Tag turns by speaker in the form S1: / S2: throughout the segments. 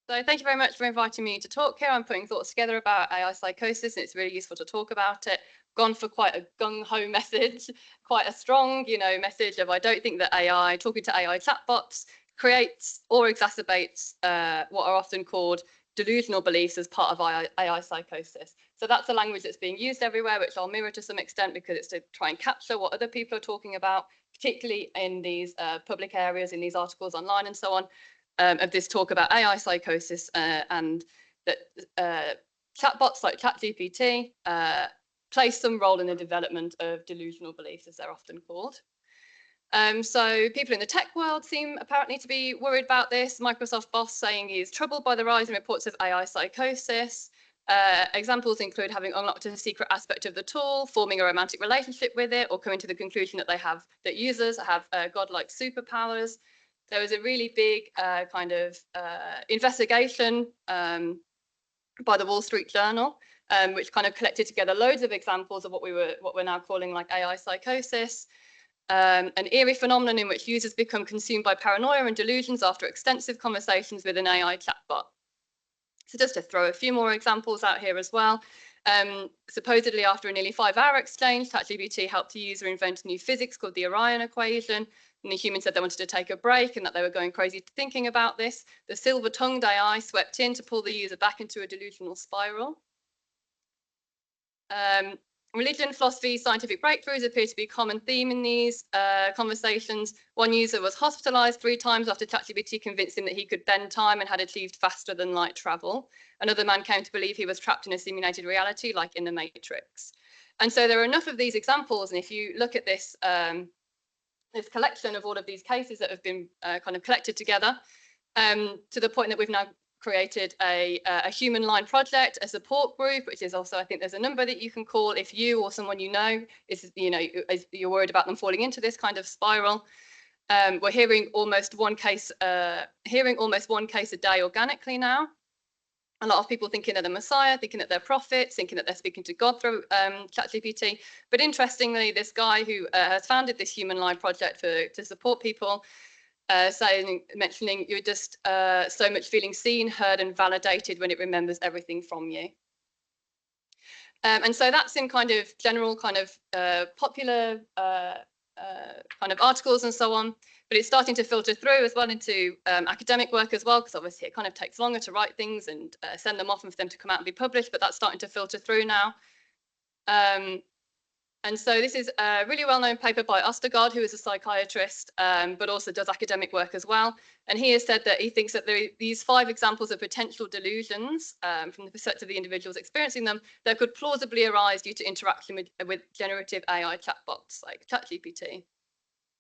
S1: So thank you very much for inviting me to talk here. I'm putting thoughts together about AI psychosis, and it's really useful to talk about it. Gone for quite a gung-ho message, quite a strong, message of I don't think that AI, talking to AI chatbots, creates or exacerbates what are often called delusional beliefs as part of AI psychosis. So that's the language that's being used everywhere, which I'll mirror to some extent because it's to try and capture what other people are talking about, particularly in these public areas, in these articles online and so on. Of this talk about AI psychosis and that chatbots like ChatGPT play some role in the development of delusional beliefs, as they're often called. So people in the tech world seem apparently to be worried about this. Microsoft boss saying he's troubled by the rise in reports of AI psychosis. Examples include having unlocked a secret aspect of the tool, forming a romantic relationship with it, or coming to the conclusion that users have godlike superpowers. There was a really big investigation by the Wall Street Journal, which kind of collected together loads of examples of what we're now calling like AI psychosis, an eerie phenomenon in which users become consumed by paranoia and delusions after extensive conversations with an AI chatbot. So just to throw a few more examples out here as well. Supposedly after a nearly 5-hour exchange, ChatGPT helped the user invent a new physics called the Orion equation. And the human said they wanted to take a break and that they were going crazy thinking about this. The silver-tongued AI swept in to pull the user back into a delusional spiral. Religion, philosophy, scientific breakthroughs appear to be a common theme in these conversations. One user was hospitalized 3 times after ChatGPT convinced him that he could bend time and had achieved faster than light travel. Another man came to believe he was trapped in a simulated reality like in the Matrix. And so there are enough of these examples, and if you look at this this collection of all of these cases that have been kind of collected together, to the point that we've now created a human line project, a support group, which is also, I think there's a number that you can call if you or someone you know is, you're worried about them falling into this kind of spiral. We're hearing almost one case a day organically now. A lot of people thinking they're the Messiah, thinking that they're prophets, thinking that they're speaking to God through ChatGPT. But interestingly, this guy who has founded this human line project to support people, mentioning you're just so much feeling seen, heard, and validated when it remembers everything from you. And so that's in kind of general kind of popular kind of articles and so on, but it's starting to filter through as well into academic work as well, because obviously it kind of takes longer to write things and send them off and for them to come out and be published, but that's starting to filter through now. And so this is a really well-known paper by Ostergaard, who is a psychiatrist, but also does academic work as well. And he has said that he thinks that these 5 examples of potential delusions from the perspective of the individuals experiencing them, that could plausibly arise due to interaction with generative AI chatbots like ChatGPT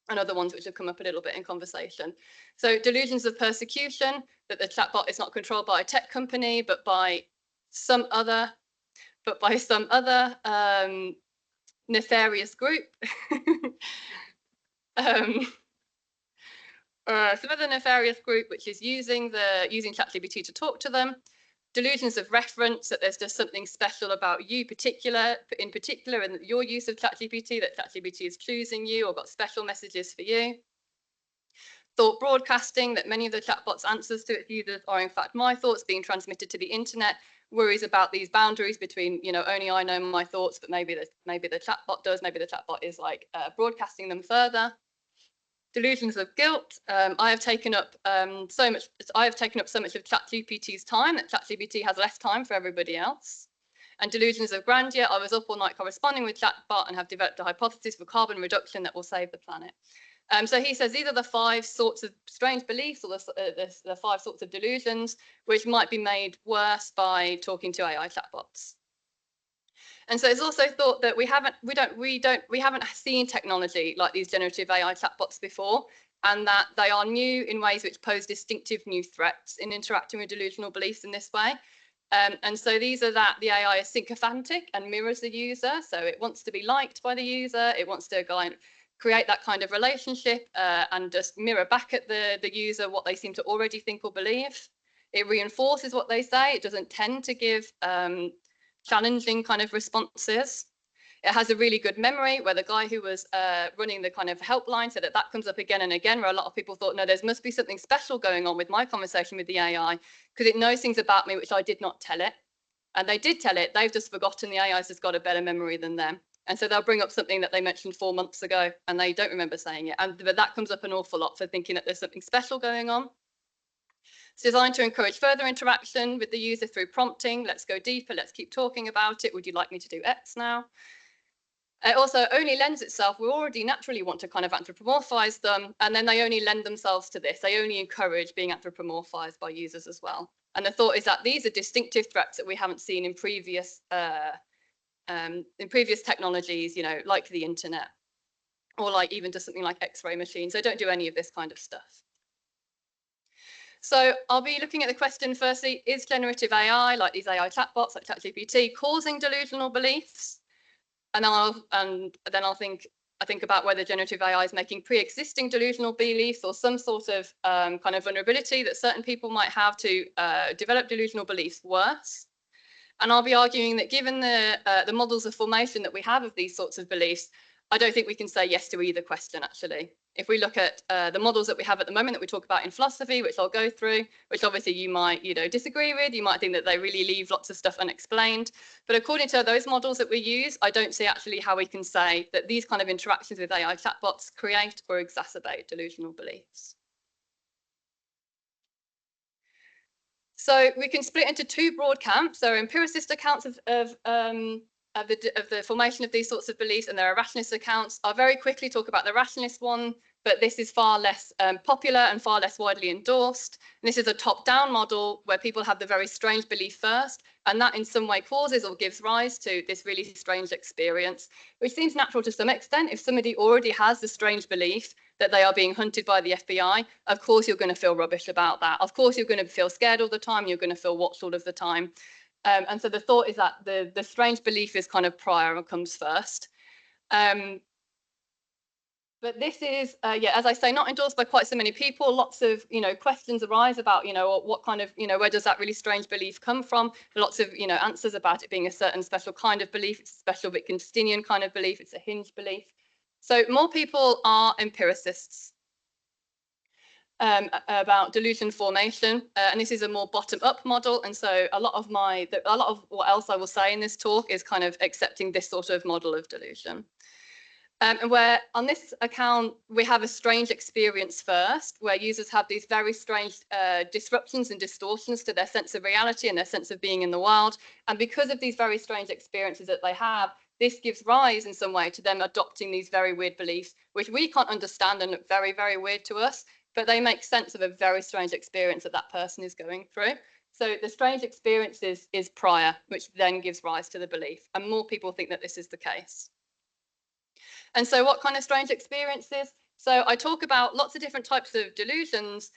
S1: and other ones which have come up a little bit in conversation. So delusions of persecution, that the chatbot is not controlled by a tech company, but by some other nefarious group. Some other nefarious group which is using ChatGPT to talk to them. Delusions of reference, that there's just something special about you in particular and your use of ChatGPT, that ChatGPT is choosing you or got special messages for you. Thought broadcasting, that many of the chatbot's answers to its users are in fact my thoughts being transmitted to the internet. Worries about these boundaries between, only I know my thoughts, but maybe the chatbot does. Maybe the chatbot is like broadcasting them further. Delusions of guilt. I have taken up so much of ChatGPT's time that ChatGPT has less time for everybody else. And delusions of grandeur. I was up all night corresponding with chatbot and have developed a hypothesis for carbon reduction that will save the planet. So he says these are the 5 sorts of strange beliefs, or the 5 sorts of delusions, which might be made worse by talking to AI chatbots. And so it's also thought that we haven't seen technology like these generative AI chatbots before, and that they are new in ways which pose distinctive new threats in interacting with delusional beliefs in this way. And so these are that the AI is sycophantic and mirrors the user, so it wants to be liked by the user, it wants to create that kind of relationship and just mirror back at the user what they seem to already think or believe. It reinforces what they say. It doesn't tend to give challenging kind of responses. It has a really good memory, where the guy who was running the kind of helpline said that comes up again and again, where a lot of people thought, no, there must be something special going on with my conversation with the AI, because it knows things about me which I did not tell it. And they did tell it, they've just forgotten. The AI's just got a better memory than them. And so they'll bring up something that they mentioned 4 months ago and they don't remember saying it. But that comes up an awful lot for thinking that there's something special going on. It's designed to encourage further interaction with the user through prompting. Let's go deeper. Let's keep talking about it. Would you like me to do X now? It also only lends itself. We already naturally want to kind of anthropomorphize them, and then they only lend themselves to this. They only encourage being anthropomorphized by users as well. And the thought is that these are distinctive threats that we haven't seen in previous technologies, you know, like the internet, or like even just something like X-ray machines. They don't do any of this kind of stuff. So I'll be looking at the question firstly, is generative AI, like these AI chatbots like ChatGPT, causing delusional beliefs? And then I'll think about whether generative AI is making pre-existing delusional beliefs or some sort of kind of vulnerability that certain people might have to develop delusional beliefs worse. And I'll be arguing that given the models of formation that we have of these sorts of beliefs, I don't think we can say yes to either question, actually. If we look at the models that we have at the moment that we talk about in philosophy, which I'll go through, which obviously you might, disagree with, you might think that they really leave lots of stuff unexplained. But according to those models that we use, I don't see actually how we can say that these kind of interactions with AI chatbots create or exacerbate delusional beliefs. So we can split into two broad camps. There are empiricist accounts of the formation of these sorts of beliefs, and there are rationalist accounts. I'll very quickly talk about the rationalist one, but this is far less popular and far less widely endorsed. And this is a top-down model where people have the very strange belief first, and that in some way causes or gives rise to this really strange experience, which seems natural to some extent. If somebody already has the strange belief that they are being hunted by the FBI, of course you're going to feel rubbish about that. Of course you're going to feel scared all the time. You're going to feel watched all of the time. And so the thought is that the strange belief is kind of prior and comes first. But this is, as I say, not endorsed by quite so many people. Lots of, questions arise about, what kind of, where does that really strange belief come from? Lots of, answers about it being a certain special kind of belief. It's a special Wittgensteinian kind of belief. It's a hinge belief. So more people are empiricists about delusion formation, and this is a more bottom-up model. And so a lot of what else I will say in this talk is kind of accepting this sort of model of delusion. And where on this account, we have a strange experience first, where users have these very strange disruptions and distortions to their sense of reality and their sense of being in the world. And because of these very strange experiences that they have, this gives rise in some way to them adopting these very weird beliefs, which we can't understand and look very, very weird to us, but they make sense of a very strange experience that person is going through. So the strange experience is prior, which then gives rise to the belief. And more people think that this is the case. And so what kind of strange experiences? So I talk about lots of different types of delusions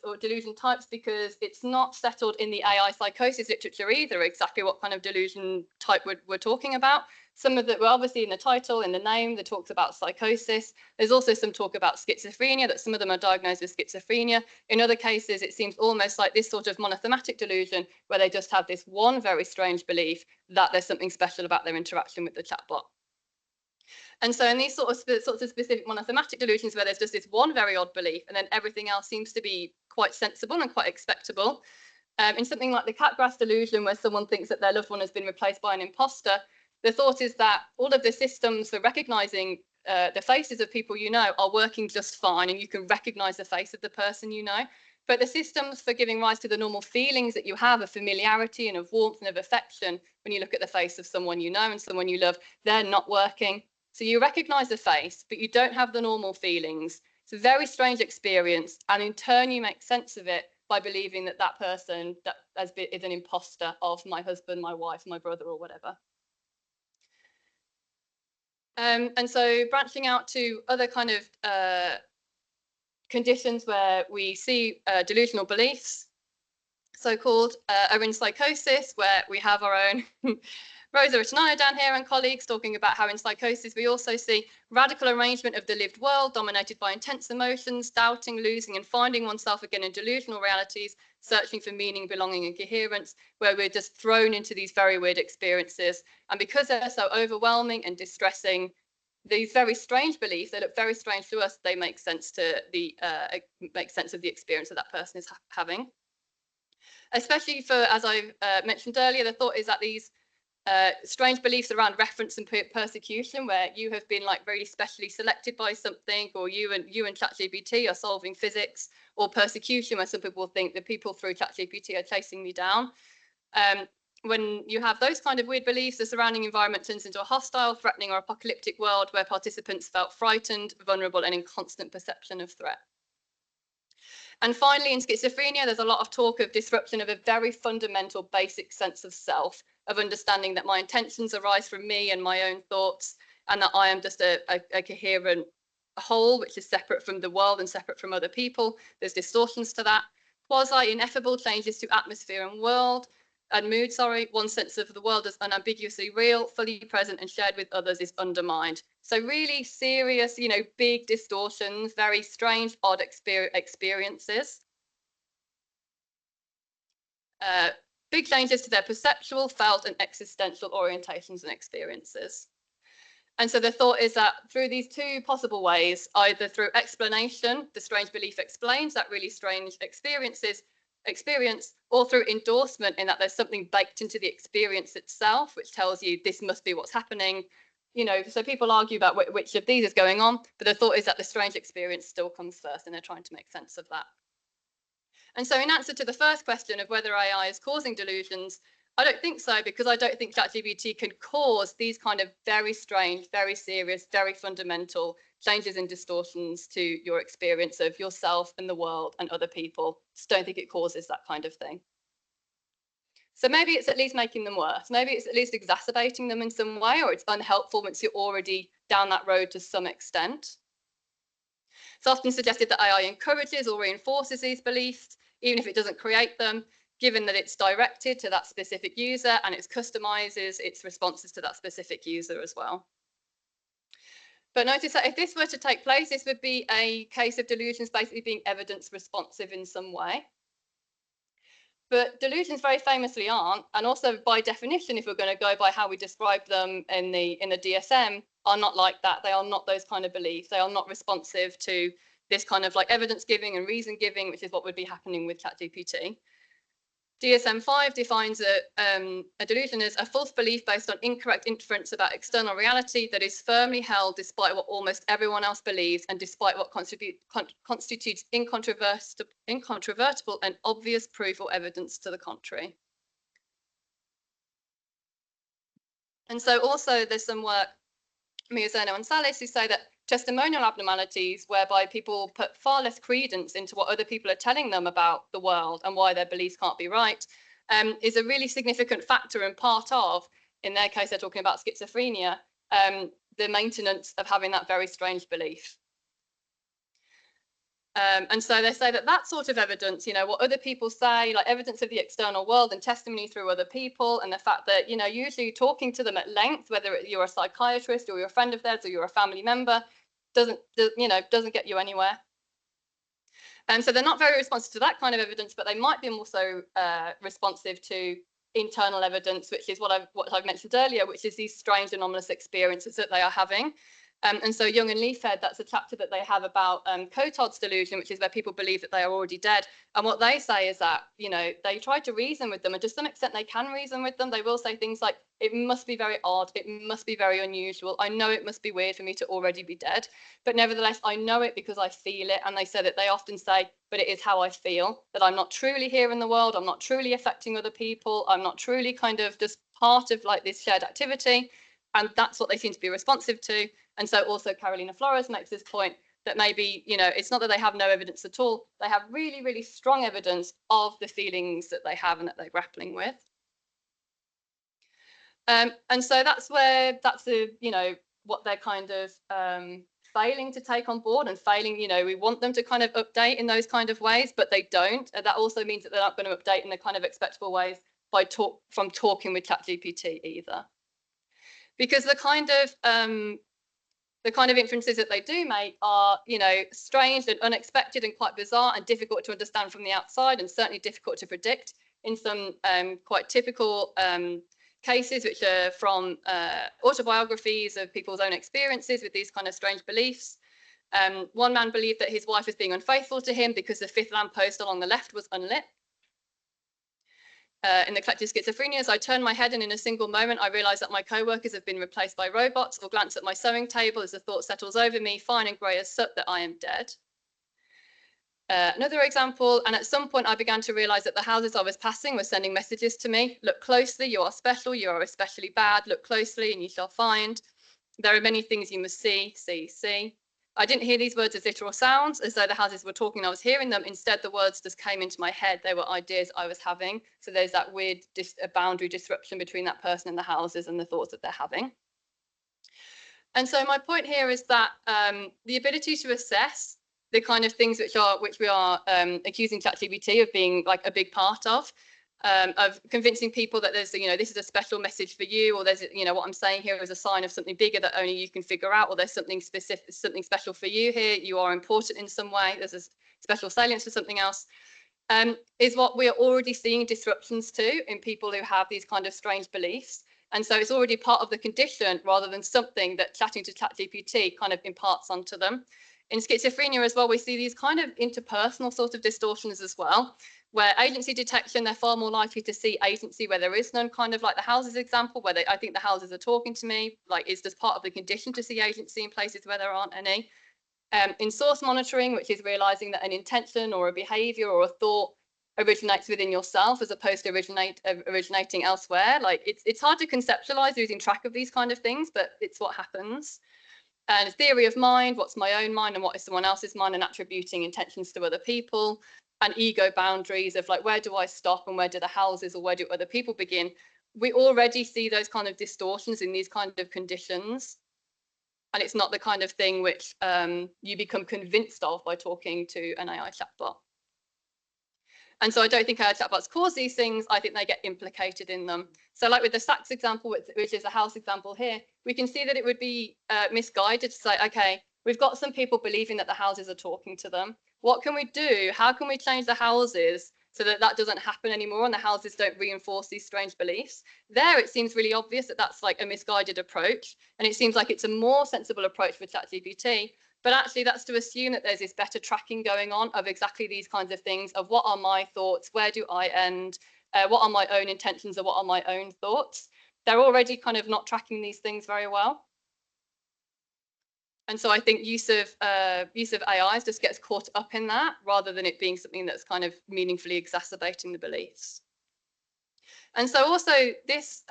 S1: or delusion types, because it's not settled in the AI psychosis literature either, exactly what kind of delusion type we're talking about. Some of it, well, obviously in the title, in the name, that talks about psychosis. There's also some talk about schizophrenia, that some of them are diagnosed with schizophrenia. In other cases, it seems almost like this sort of monothematic delusion, where they just have this one very strange belief that there's something special about their interaction with the chatbot. And so in these sorts of specific monothematic delusions, where there's just this one very odd belief and then everything else seems to be quite sensible and quite expectable, in something like the catgrass delusion, where someone thinks that their loved one has been replaced by an imposter, the thought is that all of the systems for recognizing the faces of people you know are working just fine, and you can recognize the face of the person you know. But the systems for giving rise to the normal feelings that you have of familiarity and of warmth and of affection when you look at the face of someone you know and someone you love, they're not working. So you recognize the face, but you don't have the normal feelings. It's a very strange experience. And in turn, you make sense of it by believing that that person is an imposter of my husband, my wife, my brother, or whatever. And so branching out to other kind of conditions where we see delusional beliefs, so-called, are in psychosis, where we have our own Rosa Retanano down here and colleagues talking about how in psychosis we also see radical arrangement of the lived world dominated by intense emotions, doubting, losing and finding oneself again in delusional realities, searching for meaning, belonging and coherence, where we're just thrown into these very weird experiences. And because they're so overwhelming and distressing, these very strange beliefs, they look very strange to us, they make sense to the of the experience that person is having. Especially for, as I mentioned earlier, the thought is that these strange beliefs around reference and persecution, where you have been like very specially selected by something, or you and ChatGPT are solving physics, or persecution, where some people think the people through ChatGPT are chasing me down. When you have those kind of weird beliefs, the surrounding environment turns into a hostile, threatening, or apocalyptic world where participants felt frightened, vulnerable, and in constant perception of threat. And finally, in schizophrenia, there's a lot of talk of disruption of a very fundamental, basic sense of self, of understanding that my intentions arise from me and my own thoughts, and that I am just a coherent whole, which is separate from the world and separate from other people. There's distortions to that. Quasi-ineffable changes to atmosphere and mood, one sense of the world as unambiguously real, fully present and shared with others is undermined. So really serious, big distortions, very strange, odd experiences. Big changes to their perceptual, felt and existential orientations and experiences. And so the thought is that through these two possible ways, either through explanation, the strange belief explains that really strange experience, or through endorsement, in that there's something baked into the experience itself, which tells you this must be what's happening. So people argue about which of these is going on, but the thought is that the strange experience still comes first, and they're trying to make sense of that. And so in answer to the first question of whether AI is causing delusions, I don't think so, because I don't think ChatGPT can cause these kind of very strange, very serious, very fundamental changes and distortions to your experience of yourself and the world and other people. Just don't think it causes that kind of thing. So maybe it's at least making them worse. Maybe it's at least exacerbating them in some way, or it's unhelpful once you're already down that road to some extent. It's often suggested that AI encourages or reinforces these beliefs, even if it doesn't create them, given that it's directed to that specific user and it customizes its responses to that specific user as well. But notice that if this were to take place, this would be a case of delusions basically being evidence responsive in some way. But delusions very famously aren't, and also by definition, if we're going to go by how we describe them in the DSM, are not like that. They are not those kind of beliefs. They are not responsive to this kind of like evidence giving and reason giving, which is what would be happening with ChatGPT. DSM-5 defines a delusion as a false belief based on incorrect inference about external reality that is firmly held despite what almost everyone else believes and despite what constitutes incontrovertible and obvious proof or evidence to the contrary. And so also there's some work, Miozeno and Salis, who say that testimonial abnormalities, whereby people put far less credence into what other people are telling them about the world and why their beliefs can't be right, is a really significant factor and part of, in their case, they're talking about schizophrenia, the maintenance of having that very strange belief. And so they say that that sort of evidence, what other people say, like evidence of the external world and testimony through other people, and the fact that, usually talking to them at length, whether you're a psychiatrist or you're a friend of theirs or you're a family member, doesn't get you anywhere. And so they're not very responsive to that kind of evidence, but they might be also responsive to internal evidence, which is what I've mentioned earlier, which is these strange anomalous experiences that they are having. And so Young and Leafhead, that's a chapter that they have about Cotard's delusion, which is where people believe that they are already dead. And what they say is that, they try to reason with them, and to some extent they can reason with them. They will say things like, it must be very odd, it must be very unusual. I know it must be weird for me to already be dead, but nevertheless, I know it because I feel it. And they say that they often say, but it is how I feel, that I'm not truly here in the world, I'm not truly affecting other people, I'm not truly kind of just part of like this shared activity. And that's what they seem to be responsive to. And so also Carolina Flores makes this point that maybe, it's not that they have no evidence at all. They have really, really strong evidence of the feelings that they have and that they're grappling with. And so that's what they're kind of failing to take on board and failing, we want them to kind of update in those kind of ways, but they don't. And that also means that they're not going to update in the kind of expectable ways from talking with ChatGPT either. because the kind of inferences that they do make are, strange and unexpected and quite bizarre and difficult to understand from the outside, and certainly difficult to predict in some quite typical cases, which are from autobiographies of people's own experiences with these kind of strange beliefs. One man believed that his wife was being unfaithful to him because the fifth lamppost along the left was unlit. In the collective schizophrenias, I turn my head and in a single moment, I realize that my co-workers have been replaced by robots, or glance at my sewing table as the thought settles over me, fine and grey as soot, that I am dead. Another example, and at some point I began to realize that the houses I was passing were sending messages to me. Look closely, you are special, you are especially bad. Look closely and you shall find. There are many things you must see. I didn't hear these words as literal sounds, as though the houses were talking and I was hearing them. Instead, the words just came into my head. They were ideas I was having. So there's that weird boundary disruption between that person and the houses and the thoughts that they're having. And so my point here is that the ability to assess the kind of things which we are accusing ChatGPT of being like a big part of convincing people that there's, this is a special message for you, or there's, what I'm saying here is a sign of something bigger that only you can figure out, or there's something specific, something special for you here. You are important in some way. There's a special salience for something else. Is what we are already seeing disruptions to in people who have these kind of strange beliefs. And so it's already part of the condition rather than something that chatting to ChatGPT kind of imparts onto them. In schizophrenia as well, we see these kind of interpersonal sort of distortions as well, where agency detection, they're far more likely to see agency where there is none, kind of like the houses example, where I think the houses are talking to me, like it's just part of the condition to see agency in places where there aren't any. In source monitoring, which is realizing that an intention or a behavior or a thought originates within yourself as opposed to originating elsewhere. Like it's hard to conceptualize losing track of these kind of things, but it's what happens. And theory of mind, what's my own mind and what is someone else's mind, and attributing intentions to other people, and ego boundaries of like, where do I stop and where do the houses or where do other people begin? We already see those kind of distortions in these kind of conditions. And it's not the kind of thing which you become convinced of by talking to an AI chatbot. And so I don't think AI chatbots cause these things. I think they get implicated in them. So like with the Sachs example, which is a house example here, we can see that it would be misguided to say, okay, we've got some people believing that the houses are talking to them. What can we do? How can we change the houses so that that doesn't happen anymore and the houses don't reinforce these strange beliefs? There, it seems really obvious that that's like a misguided approach. And it seems like it's a more sensible approach for ChatGPT. But actually, that's to assume that there's this better tracking going on of exactly these kinds of things, of what are my thoughts, where do I end, what are my own intentions, or what are my own thoughts. They're already kind of not tracking these things very well. And so I think use of AIs just gets caught up in that rather than it being something that's kind of meaningfully exacerbating the beliefs. And so also this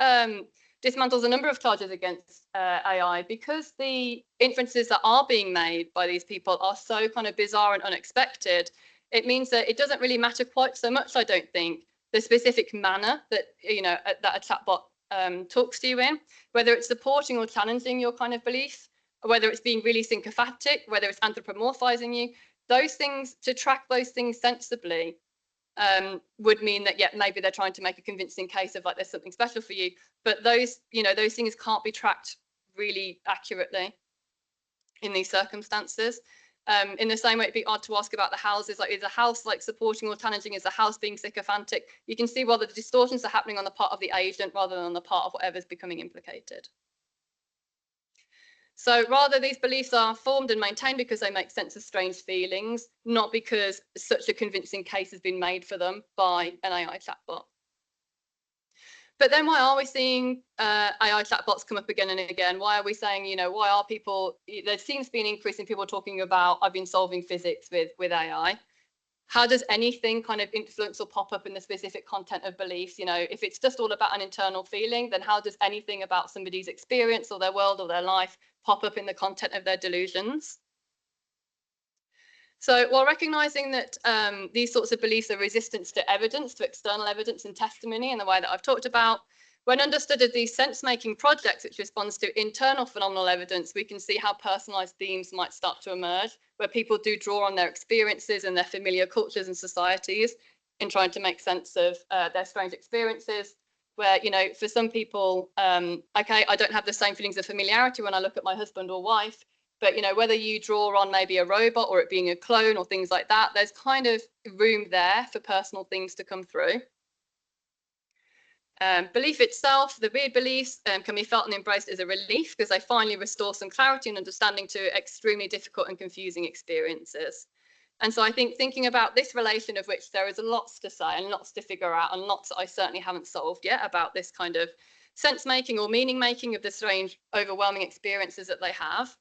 S1: dismantles a number of charges against AI because the inferences that are being made by these people are so kind of bizarre and unexpected. It means that it doesn't really matter quite so much, I don't think, the specific manner that that a chatbot talks to you in, whether it's supporting or challenging your kind of belief, whether it's being really sycophantic, whether it's anthropomorphizing you. Those things, to track those things sensibly, would mean that, yeah, maybe they're trying to make a convincing case of like there's something special for you, but those things can't be tracked really accurately in these circumstances. In the same way, it'd be odd to ask about the houses, like is a house like supporting or challenging, is the house being sycophantic? You can see whether the distortions are happening on the part of the agent rather than on the part of whatever's becoming implicated. So rather, these beliefs are formed and maintained because they make sense of strange feelings, not because such a convincing case has been made for them by an AI chatbot. But then why are we seeing AI chatbots come up again and again? Why are we saying, why are people, there seems to be an increase in people talking about, I've been solving physics with AI. How does anything kind of influence or pop up in the specific content of beliefs? If it's just all about an internal feeling, then how does anything about somebody's experience or their world or their life pop up in the content of their delusions? So while recognizing that these sorts of beliefs are resistant to evidence, to external evidence and testimony in the way that I've talked about, when understood as these sense-making projects which responds to internal phenomenal evidence, we can see how personalized themes might start to emerge, where people do draw on their experiences and their familiar cultures and societies in trying to make sense of their strange experiences. where, you know, for some people, okay, I don't have the same feelings of familiarity when I look at my husband or wife, but, you know, whether you draw on maybe a robot or it being a clone or things like that, there's kind of room there for personal things to come through. Belief itself, the weird beliefs can be felt and embraced as a relief because they finally restore some clarity and understanding to extremely difficult and confusing experiences. And so I think thinking about this relation, of which there is lots to say and lots to figure out and lots that I certainly haven't solved yet about this kind of sense making or meaning making of the strange, overwhelming experiences that they have.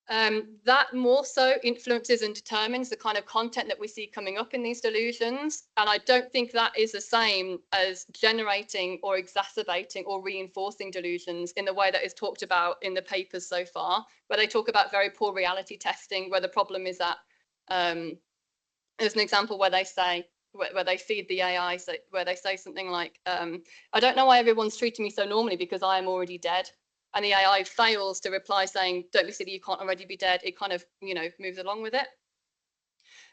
S1: That more so influences and determines the kind of content that we see coming up in these delusions. And I don't think that is the same as generating or exacerbating or reinforcing delusions in the way that is talked about in the papers so far, where they talk about very poor reality testing, where the problem is that there's an example where they say, where they feed the AI, so where they say something like, I don't know why everyone's treating me so normally because I am already dead. And the AI fails to reply saying, don't be silly, you can't already be dead. It kind of, you know, moves along with it.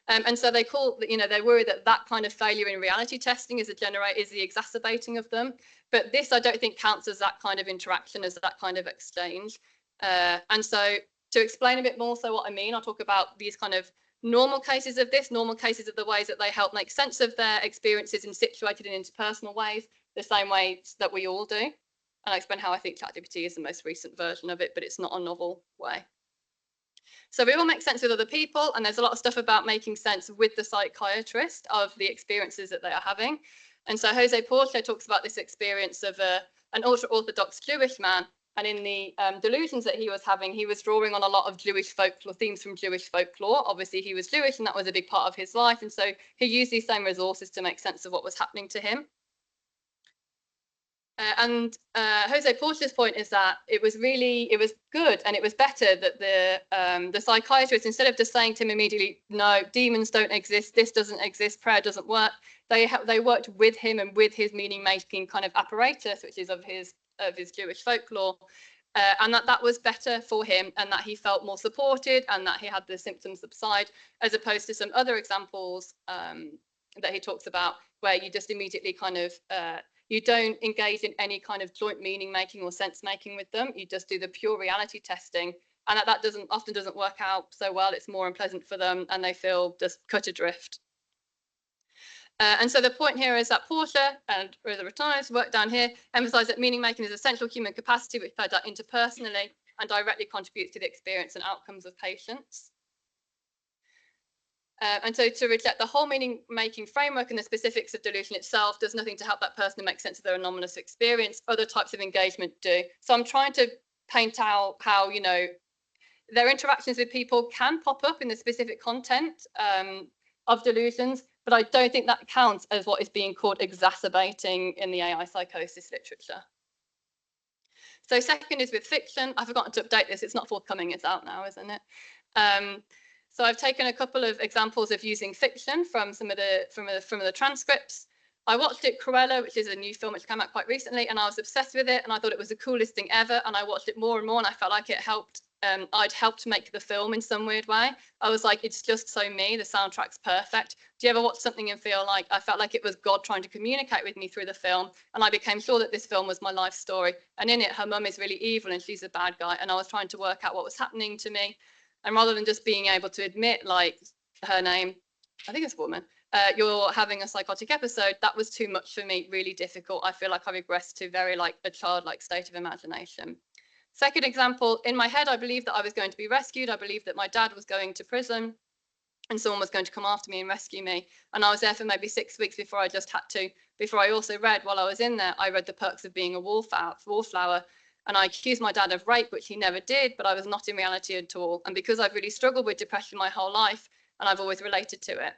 S1: And so they they worry that that kind of failure in reality testing is the exacerbating of them. But this, I don't think, counts as that kind of interaction, as that kind of exchange. And so to explain a bit more so what I mean, I'll talk about these kind of normal cases of this, normal cases of the ways that they help make sense of their experiences in situated and interpersonal ways, the same ways that we all do. And I explain how I think ChatGPT is the most recent version of it, but it's not a novel way. So we all make sense with other people, and there's a lot of stuff about making sense with the psychiatrist of the experiences that they are having. And so Jose Porter talks about this experience of an ultra-Orthodox Jewish man, and in the delusions that he was having, he was drawing on a lot of Jewish folklore, themes from Jewish folklore. Obviously, he was Jewish, and that was a big part of his life. And so he used these same resources to make sense of what was happening to him. Jose Porter's point is that it was good and it was better that the psychiatrist, instead of just saying to him immediately, no, demons don't exist, this doesn't exist, prayer doesn't work, they worked with him and with his meaning making kind of apparatus, which is of his Jewish folklore, and that was better for him, and that he felt more supported, and that he had the symptoms subside, as opposed to some other examples that he talks about where you just immediately kind of you don't engage in any kind of joint meaning making or sense making with them. You just do the pure reality testing, and that often doesn't work out so well. It's more unpleasant for them, and they feel just cut adrift. And so the point here is that Porter and Rosa Retanos work down here emphasize that meaning making is essential human capacity which plays out interpersonally and directly contributes to the experience and outcomes of patients. And so to reject the whole meaning making framework and the specifics of delusion itself does nothing to help that person to make sense of their anomalous experience. Other types of engagement do. So I'm trying to paint out how, you know, their interactions with people can pop up in the specific content of delusions, but I don't think that counts as what is being called exacerbating in the AI psychosis literature. So second is with fiction. I've forgotten to update this. It's not forthcoming. It's out now, isn't it? So I've taken a couple of examples of using fiction from some of the transcripts. I watched it, Cruella, which is a new film which came out quite recently, and I was obsessed with it, and I thought it was the coolest thing ever, and I watched it more and more, and I felt like it helped. I'd helped make the film in some weird way. I was like, it's just so me. The soundtrack's perfect. Do you ever watch something and feel like I felt like it was God trying to communicate with me through the film, and I became sure that this film was my life story. And in it, her mum is really evil, and she's a bad guy, and I was trying to work out what was happening to me. And rather than just being able to admit, like, her name, I think it's a woman, you're having a psychotic episode, that was too much for me, really difficult. I feel like I regressed to very like a childlike state of imagination. Second example, in my head, I believed that I was going to be rescued. I believed that my dad was going to prison and someone was going to come after me and rescue me. And I was there for maybe 6 weeks before I just had to. Before I also read, while I was in there, I read The Perks of Being a Wallflower. And I accused my dad of rape, which he never did, but I was not in reality at all. And because I've really struggled with depression my whole life, and I've always related to it.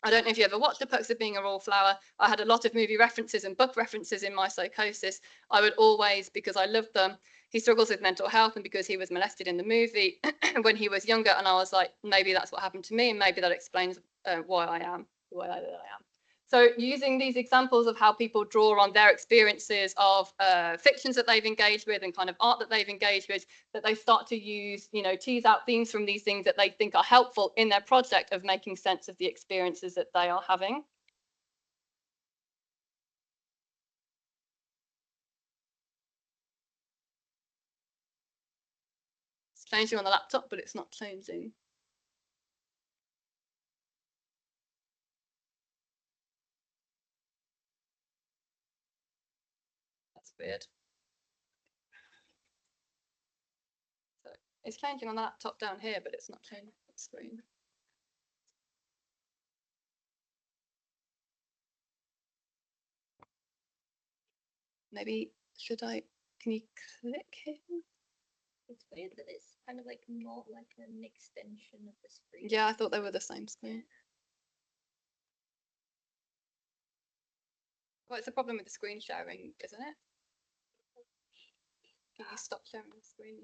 S1: I don't know if you ever watched The Perks of Being a Wallflower. I had a lot of movie references and book references in my psychosis. I would always, because I loved them, he struggles with mental health, and because he was molested in the movie when he was younger, and I was like, maybe that's what happened to me, and maybe that explains why I am the way I am. So using these examples of how people draw on their experiences of fictions that they've engaged with and kind of art that they've engaged with, that they start to use, you know, tease out themes from these things that they think are helpful in their project of making sense of the experiences that they are having. changing on the laptop, but it's not changing. That's weird. So it's changing on the laptop down here, but it's not changing on the screen. Maybe can you click here?
S2: It's weird that it's kind of like not like an extension of the screen.
S1: Yeah, I thought they were the same screen. Well, it's a problem with the screen sharing, isn't it? Can you stop sharing the screen?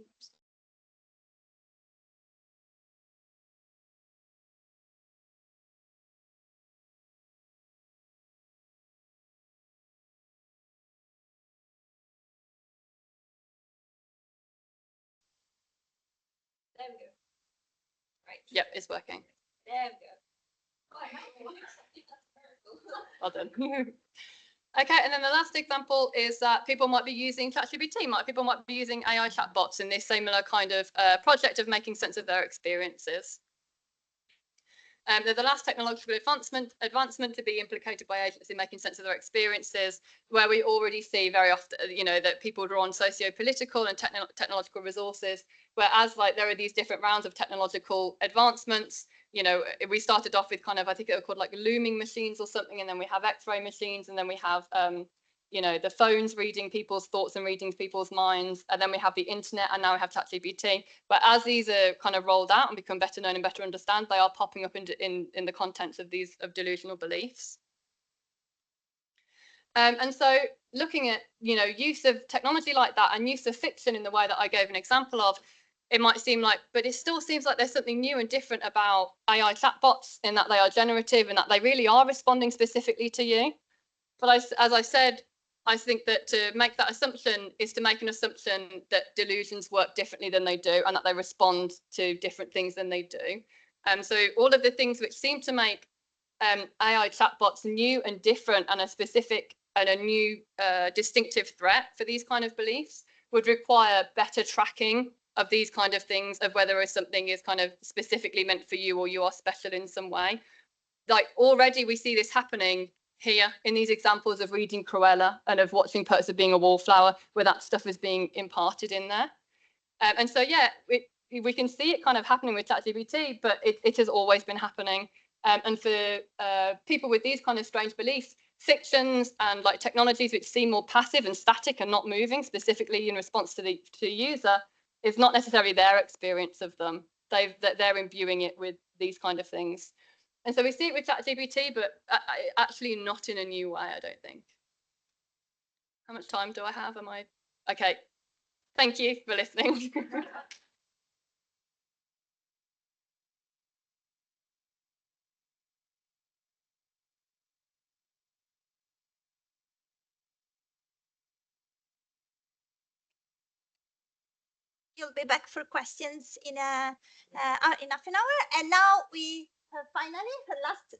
S2: There we go. Right.
S1: Yep, it's working.
S2: There we go. Oh, I might want something that's
S1: Well done. Okay, and then the last example is that people might be using ChatGPT. People might be using AI chatbots in this similar kind of project of making sense of their experiences. They're the last technological advancement to be implicated by agents in making sense of their experiences, where we already see very often, that people draw on socio-political and technological resources, whereas like there are these different rounds of technological advancements. We started off with kind of, I think it was called like looming machines or something, and then we have X-ray machines, and then we have the phones reading people's thoughts and reading people's minds, and then we have the internet, and now we have ChatGPT. But as these are kind of rolled out and become better known and better understood, they are popping up in the contents of these delusional beliefs. And so looking at use of technology like that and use of fiction in the way that I gave an example of, it might seem like, but it still seems like there's something new and different about AI chatbots in that they are generative and that they really are responding specifically to you. But as I said, I think that to make that assumption is to make an assumption that delusions work differently than they do and that they respond to different things than they do. So all of the things which seem to make AI chatbots new and different and a specific and a new distinctive threat for these kind of beliefs would require better tracking of these kind of things, of whether something is kind of specifically meant for you or you are special in some way. Like already we see this happening here in these examples of reading Cruella and of watching Perks of Being a Wallflower, where that stuff is being imparted in there. And so, yeah, we can see it kind of happening with ChatGPT, but it has always been happening. And for people with these kind of strange beliefs, fictions and like technologies which seem more passive and static and not moving, specifically in response to the user, is not necessarily their experience of them. They're imbuing it with these kind of things. And so we see it with ChatGPT, but actually not in a new way, I don't think. How much time do I have? Am I okay? Thank you for listening.
S2: You'll be back for questions in half an hour. And now we have finally the last